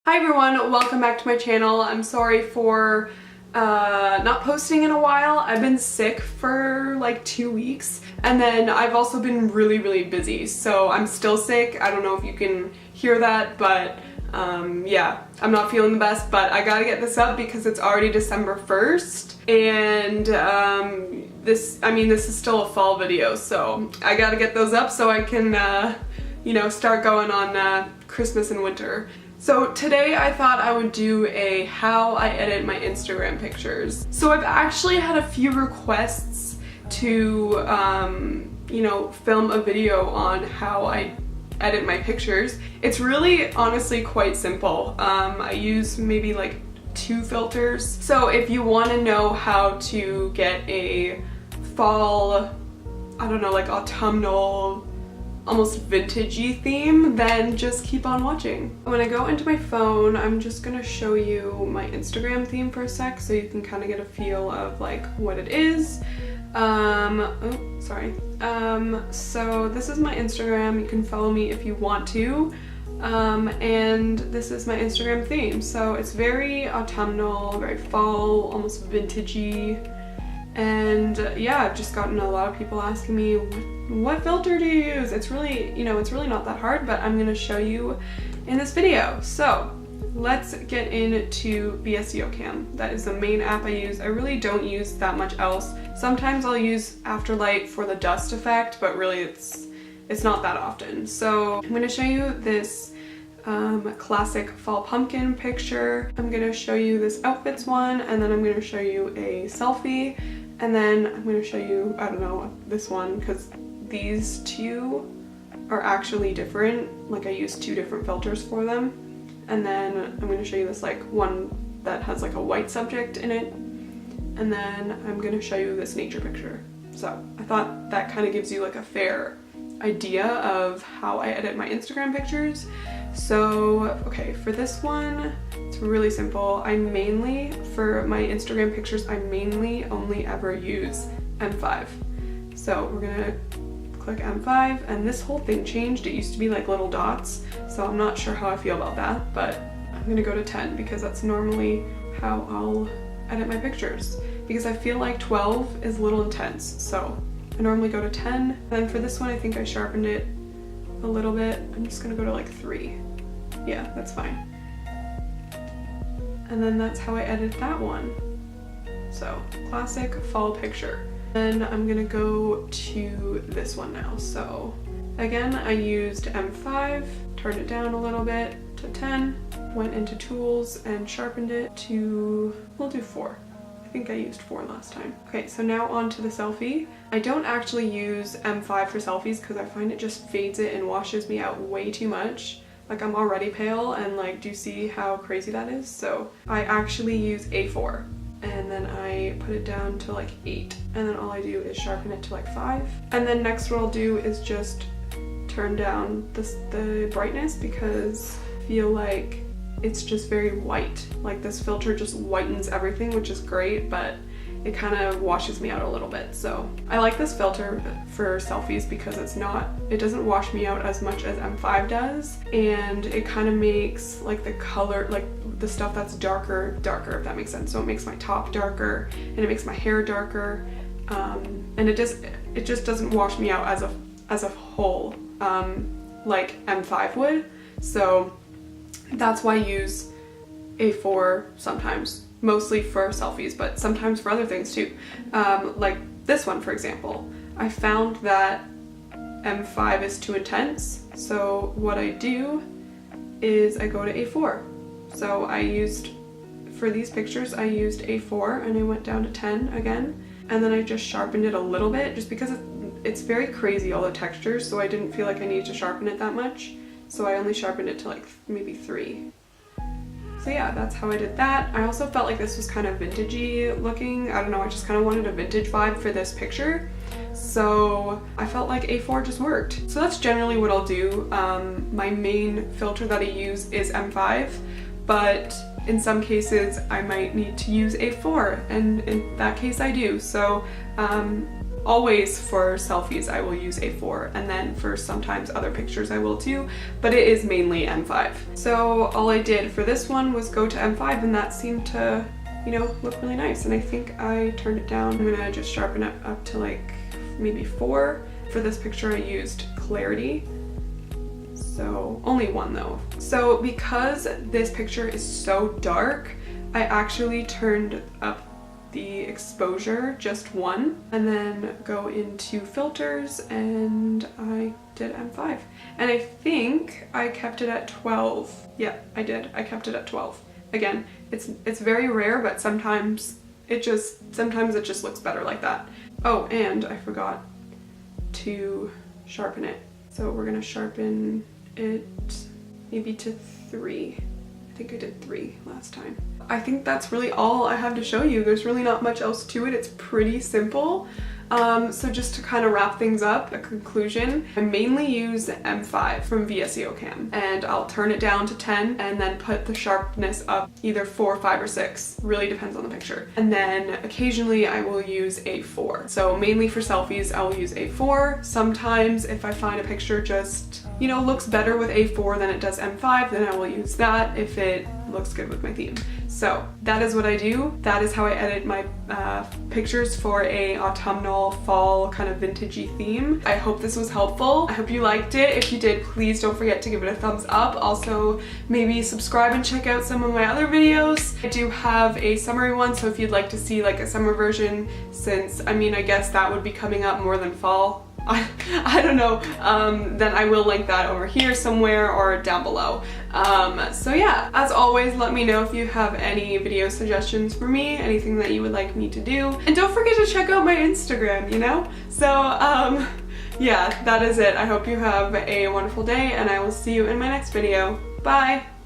Hi everyone, welcome back to my channel. I'm sorry for not posting in a while. I've been sick for like 2 weeks, and then I've also been really busy, so I'm still sick. I don't know if you can hear that, but yeah, I'm not feeling the best, but I gotta get this up because it's already December 1st, and this is still a fall video, so I gotta get those up so I can you know, start going on Christmas and winter. So today I thought I would do a how I edit my Instagram pictures. So I've actually had a few requests to, you know, film a video on how I edit my pictures. It's really honestly quite simple. I use maybe like 2 filters. So if you want to know how to get a fall, I don't know, like autumnal, almost vintagey theme, then just keep on watching. When I go into my phone, I'm just gonna show you my Instagram theme for a sec so you can kind of get a feel of like what it is. Oh, sorry. So this is my Instagram. You can follow me if you want to. And this is my Instagram theme. So it's very autumnal, very fall, almost vintagey. And yeah, I've just gotten a lot of people asking me, what filter do you use? It's really, you know, it's really not that hard, but I'm gonna show you in this video. So let's get into vsco Cam. That is the main app I use. I really don't use that much else. Sometimes I'll use Afterlight for the dust effect, but really it's not that often. So I'm gonna show you this classic fall pumpkin picture. I'm gonna show you this outfits one, and then I'm gonna show you a selfie, and then I'm gonna show you, I don't know, this one, because these two are actually different. Like I used 2 different filters for them. And then I'm gonna show you this like one that has like a white subject in it. And then I'm gonna show you this nature picture. So I thought that kind of gives you like a fair idea of how I edit my Instagram pictures. So, okay, for this one, it's really simple. For my Instagram pictures, I mainly only ever use M5. So we're gonna click M5, and this whole thing changed. It used to be like little dots, so I'm not sure how I feel about that, but I'm gonna go to 10 because that's normally how I'll edit my pictures, because I feel like 12 is a little intense, so I normally go to 10. And then for this one, I think I sharpened it a little bit. I'm just gonna go to like 3. Yeah, that's fine. And then that's how I edit that one. So, classic fall picture. Then I'm gonna go to this one now. So again, I used M5, turned it down a little bit to 10, went into tools and sharpened it to, we'll do 4. I think I used 4 last time. Okay, so now on to the selfie. I don't actually use M5 for selfies because I find it just fades it and washes me out way too much. Like I'm already pale, and like, do you see how crazy that is? So I actually use A4. And then I put it down to like 8, and then all I do is sharpen it to like 5. And then next what I'll do is just turn down the brightness, because I feel like it's just very white. Like this filter just whitens everything, which is great, but it kind of washes me out a little bit. So I like this filter for selfies because it doesn't wash me out as much as M5 does, and it kind of makes like the color, like the stuff that's darker, if that makes sense. So it makes my top darker, and it makes my hair darker, and it just doesn't wash me out as a whole, like M5 would. So that's why I use A4 sometimes, mostly for selfies, but sometimes for other things too. Like this one, for example, I found that M5 is too intense, so what I do is I go to A4. So for these pictures, I used A4, and I went down to 10 again, and then I just sharpened it a little bit, just because it's very crazy, all the textures, so I didn't feel like I needed to sharpen it that much, so I only sharpened it to like maybe 3. So yeah, that's how I did that. I also felt like this was kind of vintagey looking. I don't know, I just kind of wanted a vintage vibe for this picture. So I felt like A4 just worked. So that's generally what I'll do. My main filter that I use is M5, but in some cases I might need to use A4, and in that case I do. So always for selfies I will use A4, and then for sometimes other pictures I will too, but it is mainly M5. So all I did for this one was go to M5, and that seemed to, you know, look really nice. And I think I turned it down. I'm gonna just sharpen it up to like maybe 4. For this picture I used clarity, so only 1 though. So because this picture is so dark, I actually turned up the exposure just 1, and then go into filters, and I did M5. And I think I kept it at 12. Yeah, I did. I kept it at 12. Again, it's very rare, but sometimes it just looks better like that. Oh, and I forgot to sharpen it. So we're gonna sharpen it maybe to 3. I think I did 3 last time. I think that's really all I have to show you. There's really not much else to it. It's pretty simple. So just to kind of wrap things up, a conclusion, I mainly use M5 from vsco Cam, and I'll turn it down to 10 and then put the sharpness up either 4, 5, or 6. Really depends on the picture. And then occasionally I will use A4. So mainly for selfies, I will use A4. Sometimes if I find a picture just, you know, looks better with A4 than it does M5, then I will use that if it looks good with my theme. So that is what I do. That is how I edit my pictures for a autumnal, fall kind of vintagey theme. I hope this was helpful. I hope you liked it. If you did, please don't forget to give it a thumbs up. Also, maybe subscribe and check out some of my other videos. I do have a summery one, so if you'd like to see like a summer version, since I mean, I guess that would be coming up more than fall. I don't know, then I will link that over here somewhere or down below. So yeah, as always, let me know if you have any video suggestions for me, anything that you would like me to do. And don't forget to check out my Instagram, you know? So yeah, that is it. I hope you have a wonderful day, and I will see you in my next video. Bye!